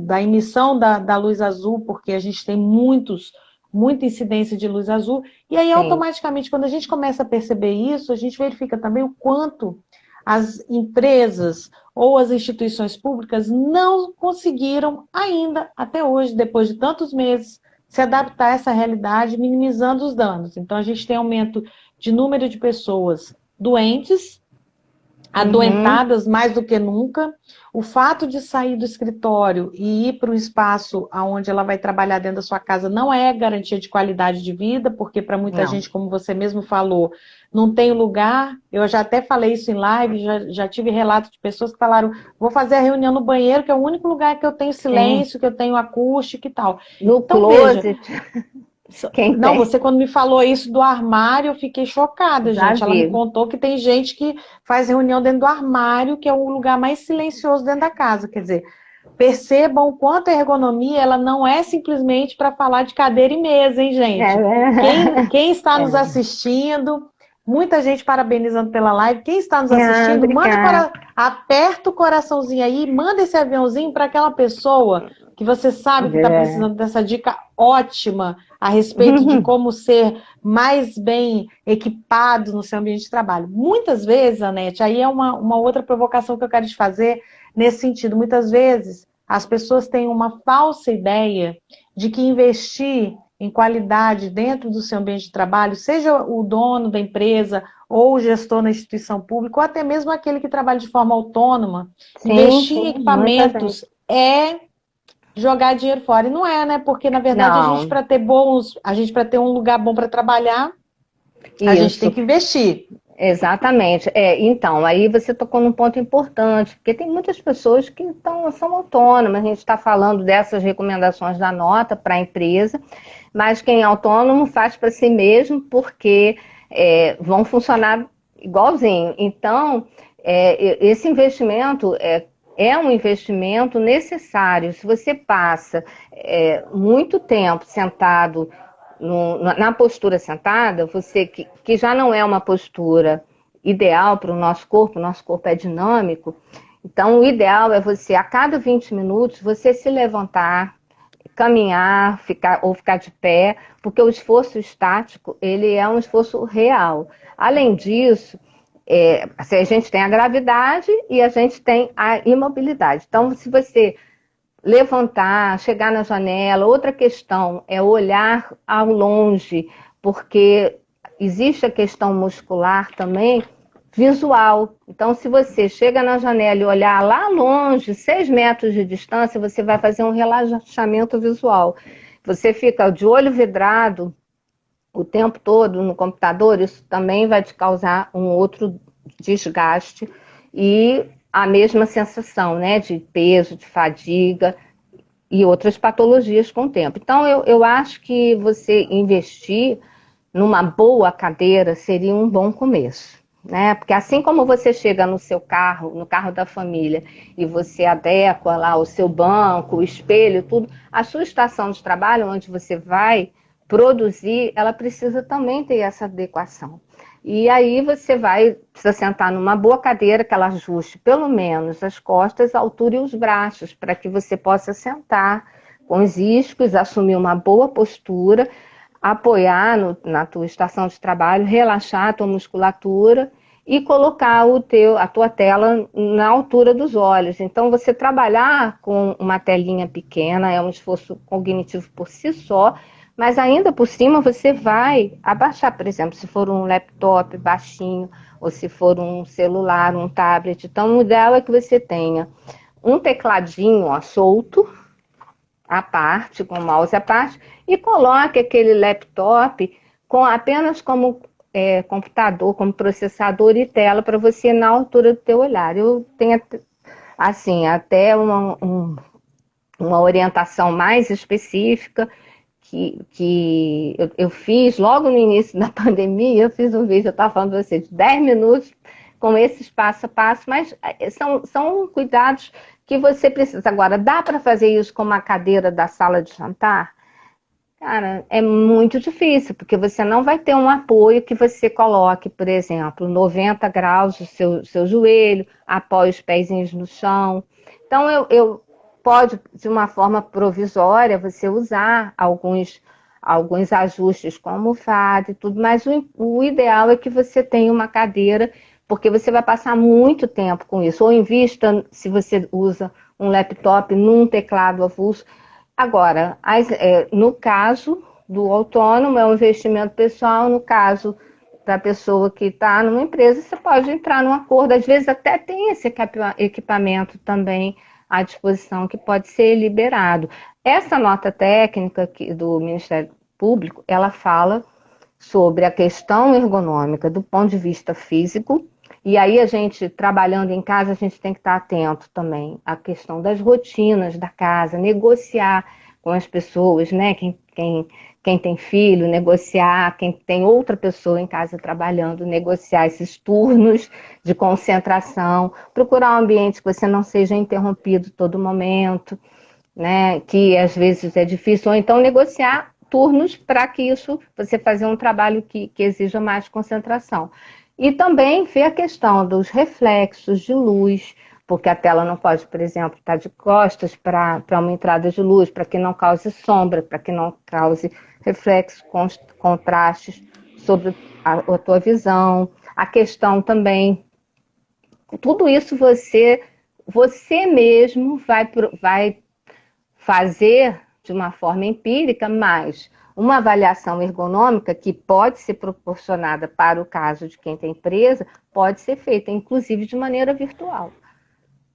da emissão da luz azul, porque a gente tem muita incidência de luz azul, e aí automaticamente, quando a gente começa a perceber isso, a gente verifica também o quanto as empresas ou as instituições públicas não conseguiram ainda, até hoje, depois de tantos meses, se adaptar a essa realidade, minimizando os danos. Então, a gente tem aumento de número de pessoas doentes, adoentadas mais do que nunca. O fato de sair do escritório e ir para um espaço onde ela vai trabalhar dentro da sua casa não é garantia de qualidade de vida, porque para muita gente, como você mesmo falou, não tem lugar. Eu já até falei isso em live, já tive relatos de pessoas que falaram, vou fazer a reunião no banheiro, que é o único lugar que eu tenho silêncio, que eu tenho acústica e tal. No então, closet. Não, você quando me falou isso do armário, eu fiquei chocada, gente. Ela me contou que tem gente que faz reunião dentro do armário, que é o lugar mais silencioso dentro da casa. Quer dizer, percebam o quanto a ergonomia, ela não é simplesmente para falar de cadeira e mesa, hein, gente? Quem está nos assistindo, muita gente parabenizando pela live. Quem está nos assistindo, aperta o coraçãozinho aí, manda esse aviãozinho para aquela pessoa que você sabe que está precisando dessa dica ótima a respeito de como ser mais bem equipado no seu ambiente de trabalho. Muitas vezes, Anete, aí é uma outra provocação que eu quero te fazer nesse sentido. Muitas vezes as pessoas têm uma falsa ideia de que investir em qualidade dentro do seu ambiente de trabalho, seja o dono da empresa ou o gestor na instituição pública, ou até mesmo aquele que trabalha de forma autônoma, investir em equipamentos jogar dinheiro fora. E não é, né? Porque, na verdade, a gente para ter um lugar bom para trabalhar, a gente tem que investir. Exatamente. Então, aí você tocou num ponto importante, porque tem muitas pessoas que são autônomas, a gente está falando dessas recomendações da nota para a empresa, mas quem é autônomo faz para si mesmo, porque vão funcionar igualzinho. Então, esse investimento é um investimento necessário. Se você passa muito tempo sentado na postura sentada, você que já não é uma postura ideal para o nosso corpo é dinâmico, então o ideal é você, a cada 20 minutos, você se levantar, caminhar, ficar de pé, porque o esforço estático, ele é um esforço real. Além disso, assim, a gente tem a gravidade e a gente tem a imobilidade. Então, se você levantar, chegar na janela. Outra questão é olhar ao longe, porque existe a questão muscular também, visual. Então, se você chega na janela e olhar lá longe, 6 metros de distância, você vai fazer um relaxamento visual. Você fica de olho vidrado o tempo todo no computador, isso também vai te causar um outro desgaste e a mesma sensação, né, de peso, de fadiga e outras patologias com o tempo. Então, eu acho que você investir numa boa cadeira seria um bom começo, né? Porque assim como você chega no seu carro, no carro da família, e você adequa lá o seu banco, o espelho, tudo, a sua estação de trabalho, onde você vai produzir, ela precisa também ter essa adequação. E aí você precisa sentar numa boa cadeira que ela ajuste pelo menos as costas, a altura e os braços, para que você possa sentar com os iscos, assumir uma boa postura, apoiar na tua estação de trabalho, relaxar a tua musculatura e colocar a tua tela na altura dos olhos. Então, você trabalhar com uma telinha pequena é um esforço cognitivo por si só, mas ainda por cima você vai abaixar, por exemplo, se for um laptop baixinho, ou se for um celular, um tablet. Então, o ideal é que você tenha um tecladinho solto, à parte, com o mouse à parte, e coloque aquele laptop apenas como computador, como processador e tela para você na altura do teu olhar. Eu tenho assim, até uma orientação mais específica que eu fiz logo no início da pandemia. Eu fiz um vídeo, eu estava falando para você, de 10 minutos com esses passo a passo, mas são cuidados que você precisa. Agora, dá para fazer isso com uma cadeira da sala de jantar? Cara, é muito difícil, porque você não vai ter um apoio que você coloque, por exemplo, 90 graus o seu joelho, apoie os pezinhos no chão. Então, pode, de uma forma provisória, você usar alguns ajustes com almofada e tudo, mas o ideal é que você tenha uma cadeira, porque você vai passar muito tempo com isso. Ou invista, se você usa um laptop, num teclado avulso. Agora, no caso do autônomo, é um investimento pessoal. No caso da pessoa que está numa empresa, você pode entrar num acordo. Às vezes até tem esse equipamento também à disposição que pode ser liberado. Essa nota técnica do Ministério Público, ela fala sobre a questão ergonômica do ponto de vista físico. E aí a gente, trabalhando em casa, a gente tem que estar atento também à questão das rotinas da casa, negociar com as pessoas, né? Quem tem filho, negociar, quem tem outra pessoa em casa trabalhando, negociar esses turnos de concentração, procurar um ambiente que você não seja interrompido todo momento, né? Que às vezes é difícil, ou então negociar turnos para que você fazer um trabalho que exija mais concentração. E também ver a questão dos reflexos de luz, porque a tela não pode, por exemplo, estar de costas para uma entrada de luz, para que não cause sombra, para que não cause reflexos, contrastes sobre a tua visão. A questão também, tudo isso você mesmo vai fazer de uma forma empírica, mas uma avaliação ergonômica que pode ser proporcionada para o caso de quem tem empresa, pode ser feita, inclusive de maneira virtual.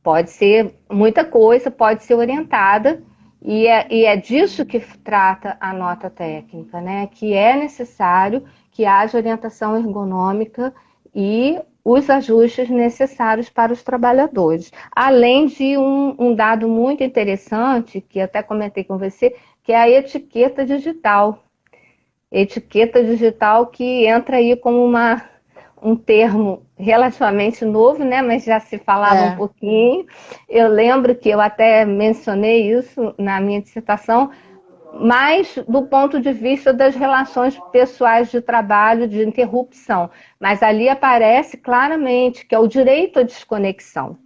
Pode ser muita coisa, pode ser orientada, e é disso que trata a nota técnica, né? Que é necessário que haja orientação ergonômica e os ajustes necessários para os trabalhadores. Além de um dado muito interessante, que até comentei com você, que é a etiqueta digital. Etiqueta digital que entra aí como um termo relativamente novo, né? Mas já se falava um pouquinho. Eu lembro que eu até mencionei isso na minha dissertação, mas do ponto de vista das relações pessoais de trabalho, de interrupção. Mas ali aparece claramente que é o direito à desconexão.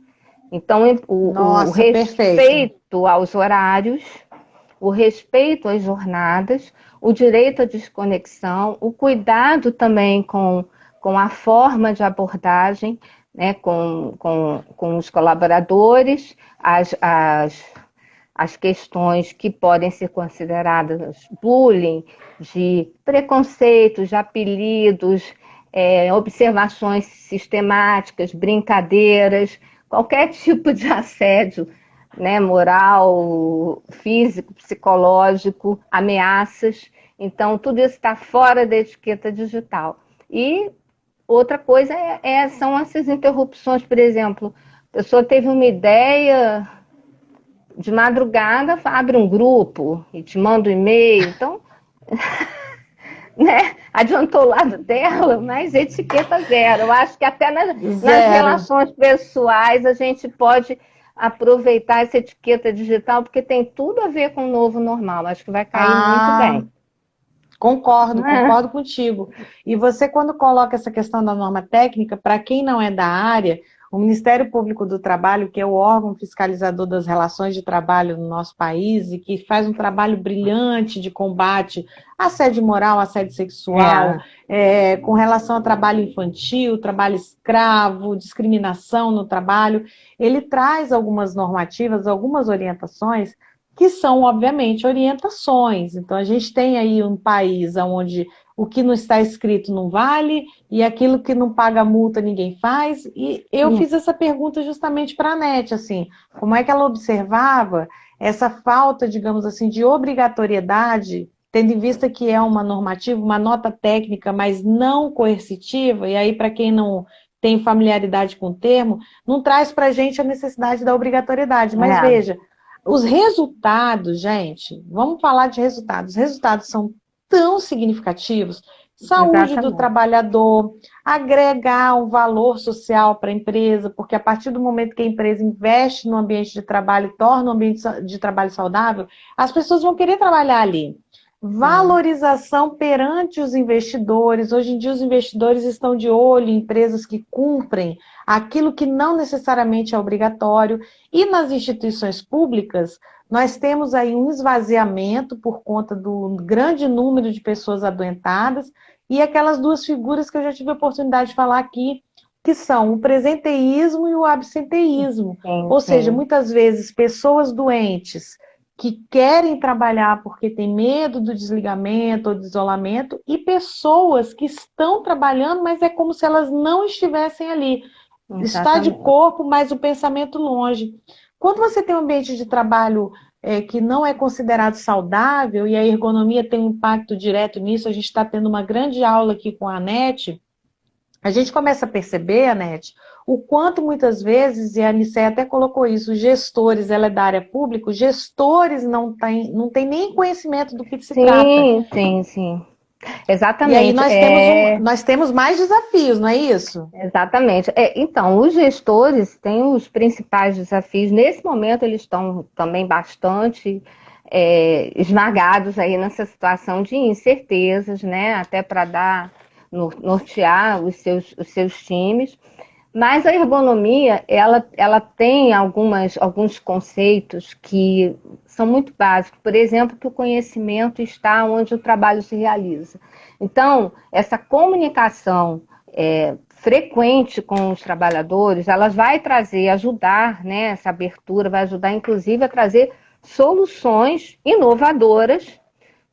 Então, o Nossa, perfeito. respeito aos horários, o respeito às jornadas, o direito à desconexão, o cuidado também com a forma de abordagem, né, com os colaboradores, as questões que podem ser consideradas bullying, de preconceitos, de apelidos, observações sistemáticas, brincadeiras, qualquer tipo de assédio, né, moral, físico, psicológico, ameaças. Então, tudo isso está fora da etiqueta digital. E outra coisa são essas interrupções, por exemplo, a pessoa teve uma ideia de madrugada, abre um grupo e te manda um e-mail. Então, né, adiantou o lado dela, mas etiqueta zero. Eu acho que até nas relações pessoais a gente pode aproveitar essa etiqueta digital, porque tem tudo a ver com o novo normal. Acho que vai cair muito bem. Concordo contigo. E você, quando coloca essa questão da norma técnica, para quem não é da área, o Ministério Público do Trabalho, que é o órgão fiscalizador das relações de trabalho no nosso país e que faz um trabalho brilhante de combate a assédio moral, assédio sexual, com relação ao trabalho infantil, trabalho escravo, discriminação no trabalho, ele traz algumas normativas, algumas orientações que são, obviamente, orientações. Então, a gente tem aí um país onde o que não está escrito não vale, e aquilo que não paga multa ninguém faz. E eu fiz essa pergunta justamente para a Anete, assim, como é que ela observava essa falta, digamos assim, de obrigatoriedade, tendo em vista que é uma normativa, uma nota técnica, mas não coercitiva, e aí, para quem não tem familiaridade com o termo, não traz para a gente a necessidade da obrigatoriedade. Mas veja, os resultados, gente, vamos falar de resultados. Os resultados são tão significativos. Saúde do trabalhador, agregar um valor social para a empresa, porque a partir do momento que a empresa investe no ambiente de trabalho, torna o ambiente de trabalho saudável, as pessoas vão querer trabalhar ali. Valorização perante os investidores. Hoje em dia os investidores estão de olho em empresas que cumprem aquilo que não necessariamente é obrigatório. E nas instituições públicas, nós temos aí um esvaziamento por conta do grande número de pessoas adoentadas e aquelas duas figuras que eu já tive a oportunidade de falar aqui, que são o presenteísmo e o absenteísmo. Ou seja, muitas vezes pessoas doentes que querem trabalhar porque tem medo do desligamento ou do isolamento, e pessoas que estão trabalhando, mas é como se elas não estivessem ali. Está de corpo, mas o pensamento longe. Quando você tem um ambiente de trabalho que não é considerado saudável, e a ergonomia tem um impacto direto nisso, a gente está tendo uma grande aula aqui com a Anete, a gente começa a perceber, Anete, o quanto muitas vezes, e a Aniceia até colocou isso, os gestores, ela é da área pública, os gestores não têm nem conhecimento do que se trata. Sim. Exatamente. E aí nós temos mais desafios, não é isso? Exatamente. Então, os gestores têm os principais desafios. Nesse momento, eles estão também bastante esmagados aí nessa situação de incertezas, né? Até para nortear os seus times. Mas a ergonomia, ela tem alguns conceitos que são muito básicos. Por exemplo, que o conhecimento está onde o trabalho se realiza. Então, essa comunicação frequente com os trabalhadores, ela vai ajudar, né, essa abertura, vai ajudar, inclusive, a trazer soluções inovadoras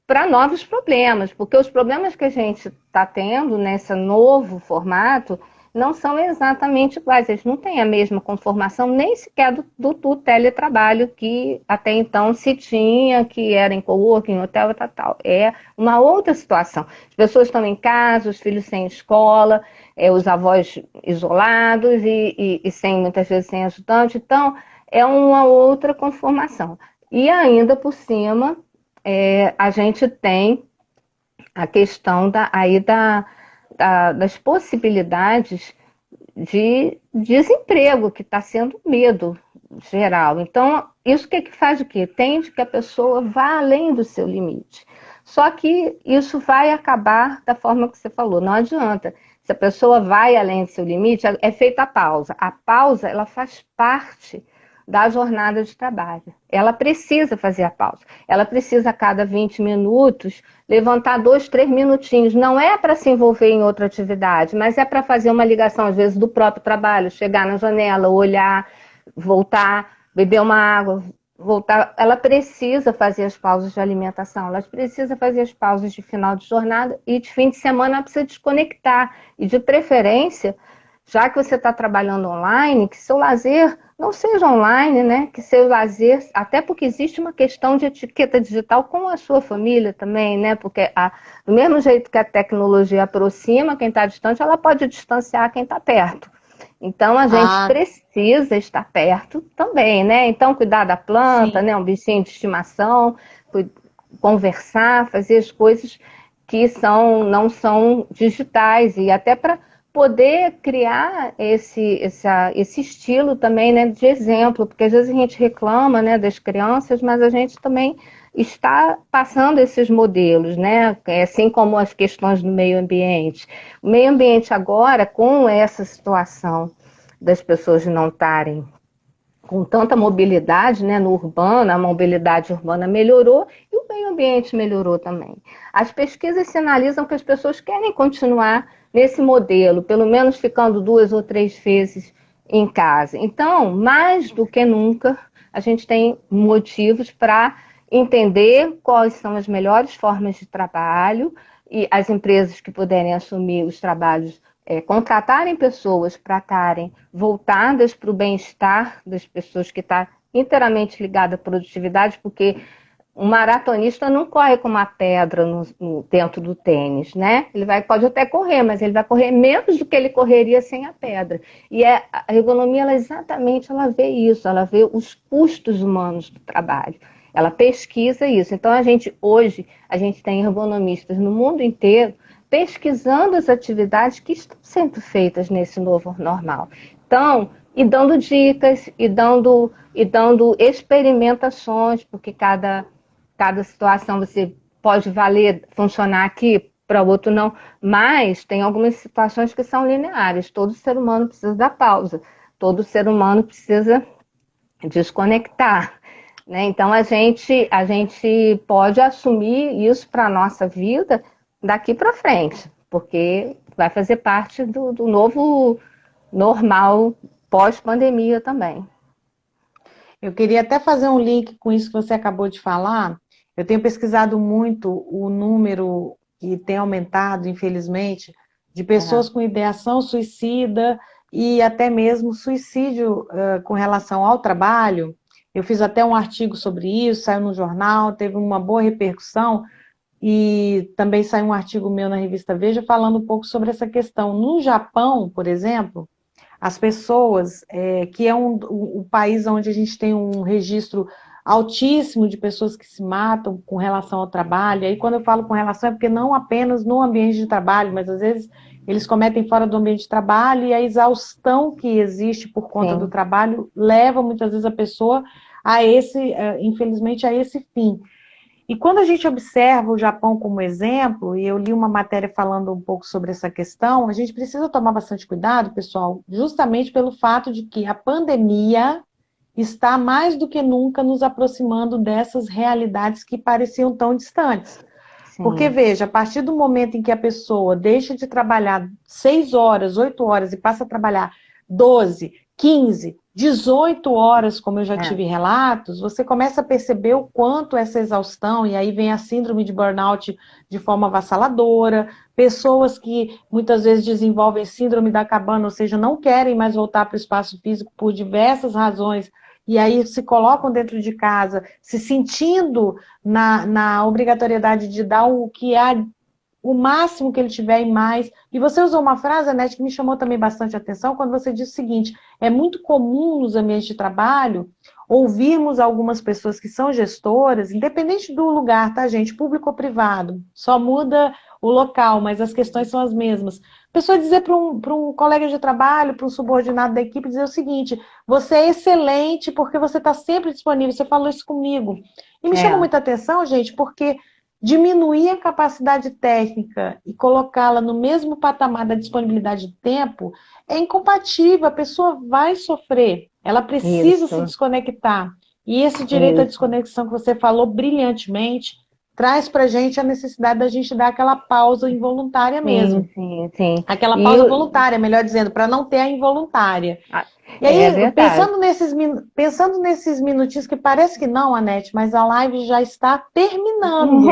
para novos problemas, porque os problemas que a gente está tendo nesse novo formato não são exatamente iguais, eles não têm a mesma conformação, nem sequer do teletrabalho que até então se tinha, que era em coworking, em hotel, tal. É uma outra situação. As pessoas estão em casa, os filhos sem escola, os avós isolados e sem, muitas vezes sem ajudante, então é uma outra conformação. E ainda por cima, a gente tem a questão das possibilidades de desemprego, que está sendo medo geral. Então, isso que faz o quê? Tende que a pessoa vá além do seu limite. Só que isso vai acabar da forma que você falou, não adianta. Se a pessoa vai além do seu limite, é feita a pausa. A pausa, ela faz parte da jornada de trabalho. Ela precisa fazer a pausa. Ela precisa, a cada 20 minutos, levantar 2, 3 minutinhos. Não é para se envolver em outra atividade, mas é para fazer uma ligação, às vezes, do próprio trabalho, chegar na janela, olhar, voltar, beber uma água, voltar. Ela precisa fazer as pausas de alimentação, ela precisa fazer as pausas de final de jornada e de fim de semana ela precisa desconectar. E, de preferência, já que você está trabalhando online, que seu lazer não seja online, né? Que seu lazer, até porque existe uma questão de etiqueta digital com a sua família também, né? Porque do mesmo jeito que a tecnologia aproxima quem está distante, ela pode distanciar quem está perto. Então a gente precisa estar perto também, né? Então cuidar da planta, né? Um bichinho de estimação, conversar, fazer as coisas que não são digitais e até para poder criar esse estilo também, né, de exemplo, porque às vezes a gente reclama, né, das crianças, mas a gente também está passando esses modelos, né, assim como as questões do meio ambiente. O meio ambiente agora, com essa situação das pessoas não estarem com tanta mobilidade, né, no urbano, a mobilidade urbana melhorou e o meio ambiente melhorou também. As pesquisas sinalizam que as pessoas querem continuar nesse modelo, pelo menos ficando 2 ou 3 vezes em casa. Então, mais do que nunca, a gente tem motivos para entender quais são as melhores formas de trabalho e as empresas que puderem assumir os trabalhos contratarem pessoas para estarem voltadas para o bem-estar das pessoas que está inteiramente ligada à produtividade, porque um maratonista não corre com uma pedra dentro do tênis, né? Ele pode até correr, mas ele vai correr menos do que ele correria sem a pedra. E a ergonomia, ela vê isso, ela vê os custos humanos do trabalho. Ela pesquisa isso. Então, hoje, a gente tem ergonomistas no mundo inteiro pesquisando as atividades que estão sendo feitas nesse novo normal. Então, e dando dicas, e dando experimentações, porque cada situação você pode funcionar aqui, para o outro não, mas tem algumas situações que são lineares. Todo ser humano precisa da pausa, todo ser humano precisa desconectar. Né? Então, a gente pode assumir isso para a nossa vida daqui para frente, porque vai fazer parte do novo normal pós-pandemia também. Eu queria até fazer um link com isso que você acabou de falar. Eu tenho pesquisado muito o número que tem aumentado, infelizmente, de pessoas com ideação suicida e até mesmo suicídio com relação ao trabalho. Eu fiz até um artigo sobre isso, saiu no jornal, teve uma boa repercussão, e também saiu um artigo meu na revista Veja falando um pouco sobre essa questão. No Japão, por exemplo, as pessoas, que é o país onde a gente tem um registro altíssimo de pessoas que se matam com relação ao trabalho, e aí quando eu falo com relação é porque não apenas no ambiente de trabalho, mas às vezes eles cometem fora do ambiente de trabalho e a exaustão que existe por conta do trabalho leva muitas vezes a pessoa a infelizmente, a esse fim. E quando a gente observa o Japão como exemplo, e eu li uma matéria falando um pouco sobre essa questão, a gente precisa tomar bastante cuidado, pessoal, justamente pelo fato de que a pandemia está mais do que nunca nos aproximando dessas realidades que pareciam tão distantes. Sim. Porque, veja, a partir do momento em que a pessoa deixa de trabalhar 6 horas, 8 horas e passa a trabalhar 12, 15, 18 horas, como eu já É. tive relatos, você começa a perceber o quanto essa exaustão, e aí vem a síndrome de burnout de forma avassaladora, pessoas que muitas vezes desenvolvem síndrome da cabana, ou seja, não querem mais voltar para o espaço físico por diversas razões, e aí se colocam dentro de casa, se sentindo na obrigatoriedade de dar o que há o máximo que ele tiver e mais. E você usou uma frase, Anete, que me chamou também bastante atenção, quando você disse o seguinte: é muito comum nos ambientes de trabalho ouvirmos algumas pessoas que são gestoras, independente do lugar, tá, gente? Público ou privado, só muda o local, mas as questões são as mesmas. A pessoa dizer para um colega de trabalho, para um subordinado da equipe, dizer o seguinte: você é excelente porque você está sempre disponível, você falou isso comigo. E me chama É, muita atenção, gente, porque diminuir a capacidade técnica e colocá-la no mesmo patamar da disponibilidade de tempo é incompatível, a pessoa vai sofrer, ela precisa se isso, desconectar. E esse direito à isso. desconexão que você falou brilhantemente traz para a gente a necessidade da gente dar aquela pausa involuntária Sim, mesmo. sim, sim. Aquela E pausa voluntária, melhor dizendo, para não ter a involuntária. ah, E é aí, verdade. pensando nesses minutinhos, que parece que não, Anete, mas a live já está terminando.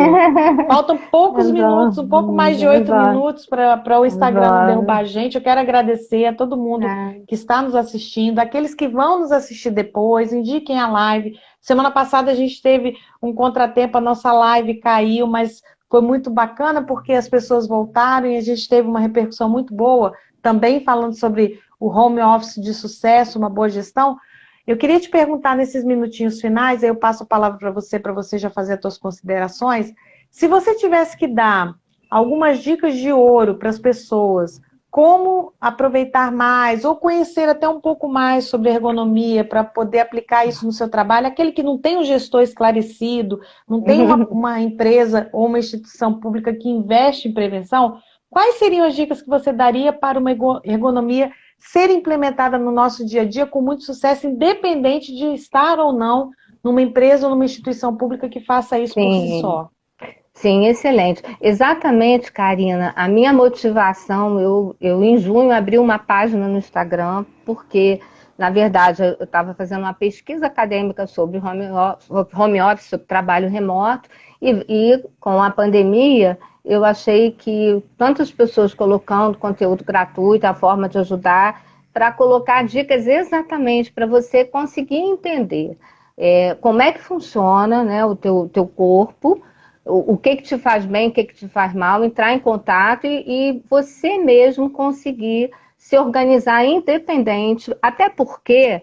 Faltam poucos minutos, um pouco mais de 8 minutos para o Instagram não derrubar a gente. Eu quero agradecer a todo mundo que está nos assistindo, aqueles que vão nos assistir depois, indiquem a live. Semana passada a gente teve um contratempo, a nossa live caiu, mas foi muito bacana porque as pessoas voltaram e a gente teve uma repercussão muito boa, também falando sobre o home office de sucesso, uma boa gestão. Eu queria te perguntar nesses minutinhos finais, aí eu passo a palavra para você já fazer as suas considerações. Se você tivesse que dar algumas dicas de ouro para as pessoas, como aproveitar mais, ou conhecer até um pouco mais sobre ergonomia, para poder aplicar isso no seu trabalho, aquele que não tem um gestor esclarecido, não tem uma empresa ou uma instituição pública que investe em prevenção, quais seriam as dicas que você daria para uma ergonomia ser implementada no nosso dia a dia com muito sucesso, independente de estar ou não numa empresa ou numa instituição pública que faça isso por si Sim, só? sim, excelente. Exatamente, Karina. A minha motivação, eu em junho abri uma página no Instagram, porque, na verdade, eu estava fazendo uma pesquisa acadêmica sobre home office, sobre trabalho remoto, e com a pandemia, eu achei que tantas pessoas colocando conteúdo gratuito, a forma de ajudar, para colocar dicas exatamente para você conseguir entender como é que funciona, né, o teu corpo, o que te faz bem, o que te faz mal, entrar em contato e você mesmo conseguir se organizar independente, até porque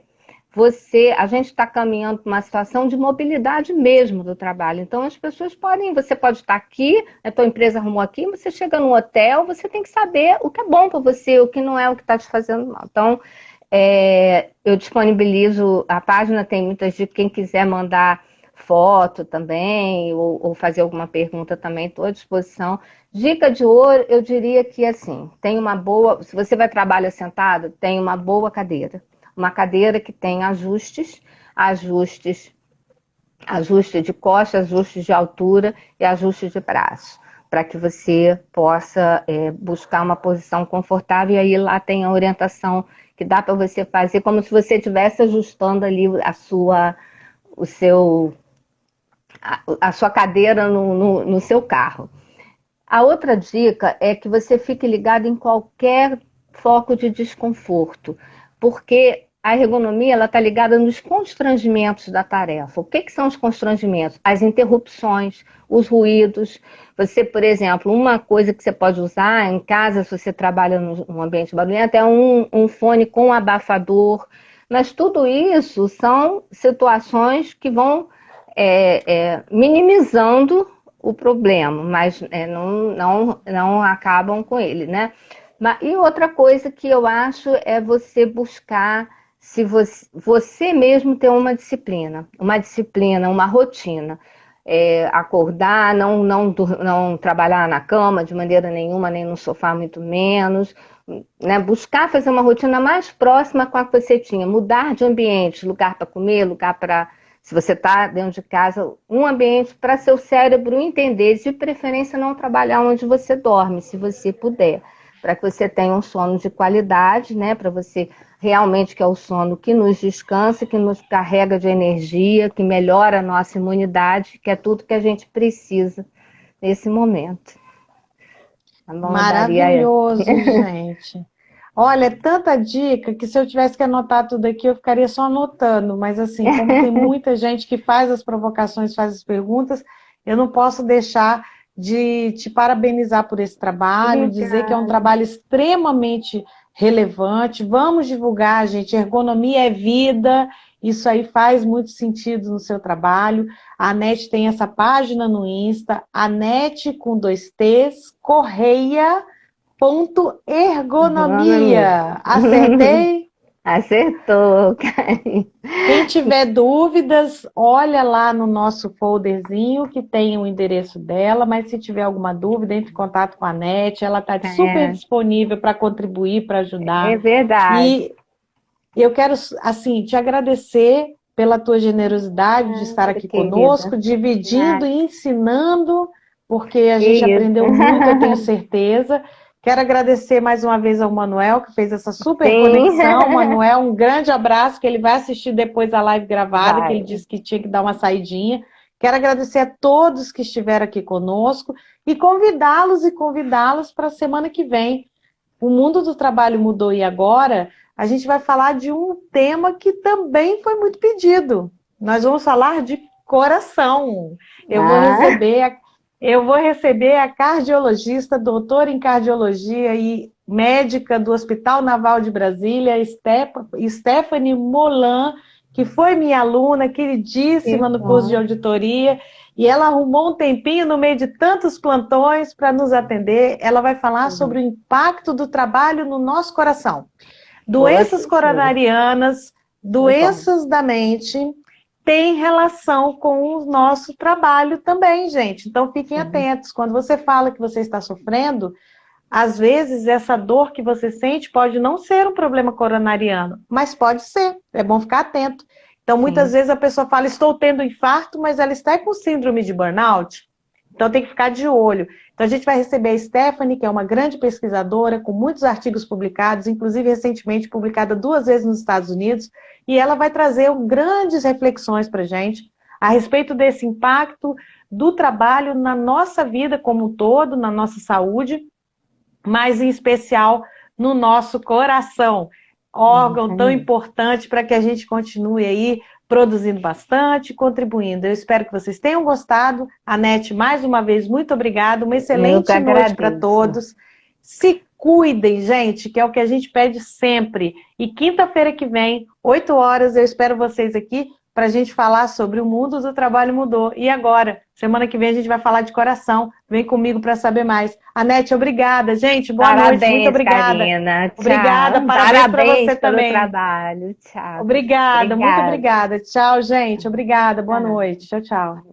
a gente está caminhando para uma situação de mobilidade mesmo do trabalho. Então as pessoas você pode estar aqui, a tua empresa arrumou aqui, você chega no hotel, você tem que saber o que é bom para você, o que não é o que está te fazendo mal. Então eu disponibilizo, a página tem muitas dicas, quem quiser mandar foto também, ou fazer alguma pergunta também, estou à disposição. Dica de ouro, eu diria que assim, tem uma boa, se você vai trabalhar sentado, tem uma boa cadeira. Uma cadeira que tem ajustes, ajuste de costa, ajustes de altura e ajustes de braço, para que você possa buscar uma posição confortável, e aí lá tem a orientação que dá para você fazer como se você estivesse ajustando ali o seu, a sua cadeira no seu carro. A outra dica é que você fique ligado em qualquer foco de desconforto, porque a ergonomia está ligada nos constrangimentos da tarefa. O que são os constrangimentos? As interrupções, os ruídos. Você, por exemplo, uma coisa que você pode usar em casa, se você trabalha num ambiente barulhento, é um fone com abafador. Mas tudo isso são situações que vão minimizando o problema, mas não acabam com ele, né? E outra coisa que eu acho é você buscar, se você mesmo ter uma disciplina, uma rotina. Acordar, não trabalhar na cama de maneira nenhuma, nem no sofá muito menos, né? Buscar fazer uma rotina mais próxima com a que você tinha, mudar de ambiente, lugar para comer, lugar para, se você está dentro de casa, um ambiente para seu cérebro entender, de preferência não trabalhar onde você dorme, se você puder. para que você tenha um sono de qualidade, né? Para você realmente, que é o sono que nos descansa, que nos carrega de energia, que melhora a nossa imunidade, que é tudo que a gente precisa nesse momento. Tá bom, eu daria... Maravilhoso, gente. Olha, é tanta dica que se eu tivesse que anotar tudo aqui, eu ficaria só anotando. Mas assim, como tem muita gente que faz as provocações, faz as perguntas, eu não posso deixar de te parabenizar por esse trabalho, dizer que é um Obrigada. trabalho extremamente relevante. Vamos divulgar, gente. Ergonomia é vida. Isso aí faz muito sentido no seu trabalho. A NET tem essa página no Insta, a NET com 2 T's, Correia. Ponto Ergonomia. ergonomia. Acertei? Acertou, Karen. Quem tiver dúvidas, olha lá no nosso folderzinho que tem o endereço dela, mas se tiver alguma dúvida, entre em contato com a NET, ela está super É, disponível para contribuir, para ajudar. é verdade. E eu quero, assim, te agradecer pela tua generosidade de estar Nada, aqui querida. conosco, dividindo Nada. e ensinando, porque a Que gente isso. aprendeu muito, eu tenho certeza. Quero agradecer mais uma vez ao Manuel, que fez essa super Sim. conexão. Manuel, um grande abraço, que ele vai assistir depois a live gravada, que Vai. ele disse que tinha que dar uma saidinha. Quero agradecer a todos que estiveram aqui conosco e convidá-los para a semana que vem. O mundo do trabalho mudou e agora a gente vai falar de um tema que também foi muito pedido. Nós vamos falar de coração. Eu vou Ah, receber a cardiologista, doutora em cardiologia e médica do Hospital Naval de Brasília, Stephanie Molan, que foi minha aluna, que queridíssima no curso de bom. auditoria, e ela arrumou um tempinho no meio de tantos plantões para nos atender. Ela vai falar sobre o impacto do trabalho no nosso coração. Doenças Outro dia. coronarianas, Que bom. doenças da mente, têm relação com o nosso trabalho também, gente. Então fiquem Sim. atentos. Quando você fala que você está sofrendo, às vezes essa dor que você sente pode não ser um problema coronariano, mas pode ser. É bom ficar atento. Então muitas Sim. vezes a pessoa fala, estou tendo infarto, mas ela está com síndrome de burnout. Então tem que ficar de olho. Então a gente vai receber a Stephanie, que é uma grande pesquisadora, com muitos artigos publicados, inclusive recentemente publicada 2 vezes nos Estados Unidos, e ela vai trazer grandes reflexões para a gente a respeito desse impacto do trabalho na nossa vida como um todo, na nossa saúde, mas em especial no nosso coração, órgão tão Uhum. importante para que a gente continue aí produzindo bastante, contribuindo. Eu espero que vocês tenham gostado. Anete, mais uma vez, muito obrigada. Uma Eu que excelente noite para agradeço. todos. Se cuidem, gente, que é o que a gente pede sempre. E quinta-feira que vem, 8 horas, eu espero vocês aqui para a gente falar sobre o mundo do trabalho mudou. E agora, semana que vem a gente vai falar de coração. Vem comigo para saber mais. Anete, obrigada. Gente, boa noite. Muito Parabéns, obrigada. Karina. Obrigada. Tchau. Parabéns para Parabéns você pelo também. trabalho. Tchau. Obrigada, muito Obrigada. obrigada. Tchau, gente. Obrigada. Boa Tchau. noite. Tchau, tchau.